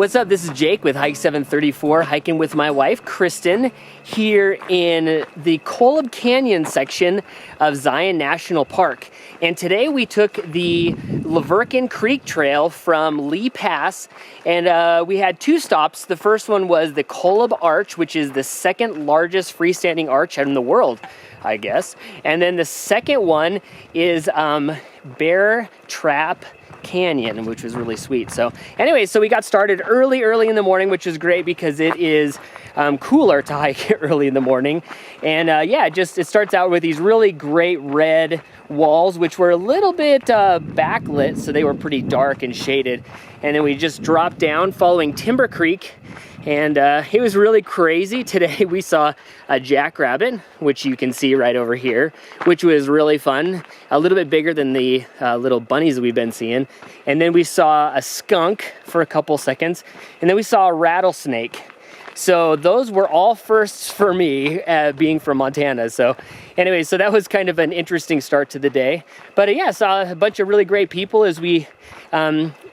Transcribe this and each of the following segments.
What's up? This is Jake with Hike 734, hiking with my wife, Kristen, here in the Kolob Canyons section of Zion National Park. And today we took the Verkin Creek Trail from Lee Pass, and we had two stops. The first one was the Kolob Arch, which is the second largest freestanding arch in the world, I guess. And then the second one is Bear Trap Canyon, which was really sweet. So anyway, so we got started early in the morning, which is great because it is cooler to hike early in the morning. And yeah, it starts out with these really great red walls, which were a little bit backlit, so they were pretty dark and shaded. And then we just dropped down following Timber Creek, and it was really crazy. Today we saw a jackrabbit, which you can see right over here, which was really fun. A little bit bigger than the little bunnies we've been seeing. And then we saw a skunk for a couple seconds, and then we saw a rattlesnake. So those were all firsts for me, being from Montana. So anyway, so that was kind of an interesting start to the day. But yeah, saw a bunch of really great people as we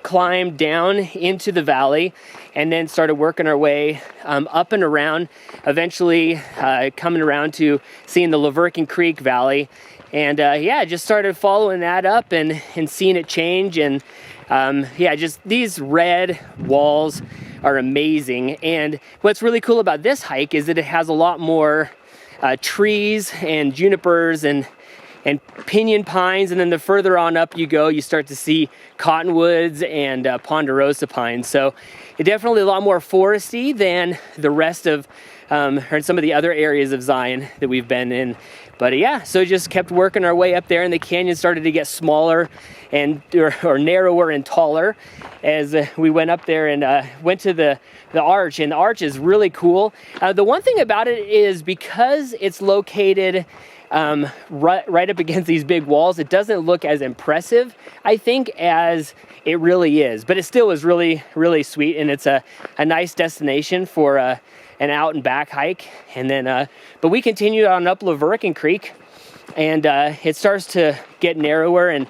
climbed down into the valley and then started working our way up and around, eventually coming around to seeing the Verkin Creek Valley. And yeah, just started following that up and seeing it change. And yeah, just these red walls are amazing. And what's really cool about this hike is that it has a lot more trees and junipers and pinyon pines, and then the further on up you go, you start to see cottonwoods and ponderosa pines. So it's definitely a lot more foresty than the rest of or some of the other areas of Zion that we've been in. But yeah, so just kept working our way up there, and the canyon started to get smaller and or narrower and taller as we went up there and went to the arch. And the arch is really cool. The one thing about it is because it's located right up against these big walls, it doesn't look as impressive, I think, as it really is. But it still was really, really sweet, and it's a nice destination for an out and back hike. And then but we continued on up Verkin Creek, and it starts to get narrower and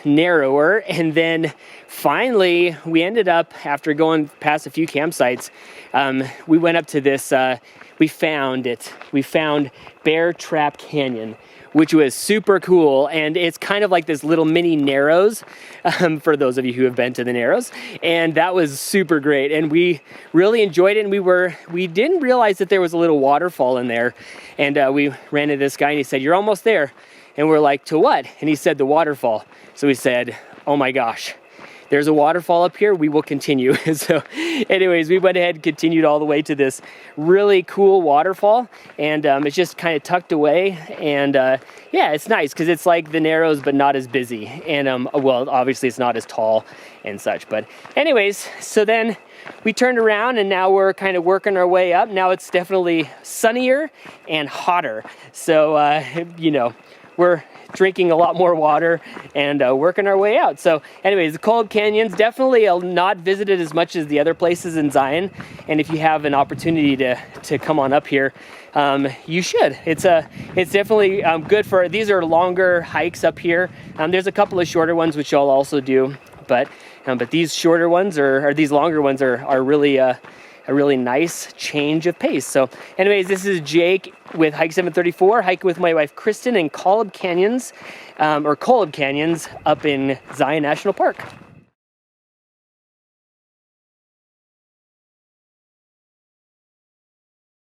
narrower, and then finally we ended up, after going past a few campsites, we went up to this we found Bear Trap Canyon, which was super cool. And it's kind of like this little mini Narrows, for those of you who have been to the Narrows. And that was super great. And we really enjoyed it. And we didn't realize that there was a little waterfall in there. And we ran into this guy, and he said, "You're almost there." And we're like, "To what?" And he said, "The waterfall." So we said, "Oh my gosh, there's a waterfall up here, we will continue." So anyways, we went ahead and continued all the way to this really cool waterfall, and it's just kind of tucked away. And yeah, it's nice because it's like the Narrows but not as busy, and well, obviously it's not as tall and such. But anyways, so then we turned around, and now we're kind of working our way up. Now it's definitely sunnier and hotter, so you know, we're drinking a lot more water and working our way out. So anyways, the Kolob Canyons, definitely not visited as much as the other places in Zion. And if you have an opportunity to come on up here, you should. It's definitely good for, these are longer hikes up here. There's a couple of shorter ones, which I'll also do. But these shorter ones or these longer ones are really a really nice change of pace. So anyways, this is Jake with Hike 734, hiking with my wife Kristen in Kolob Canyons, or Kolob Canyons up in Zion National Park.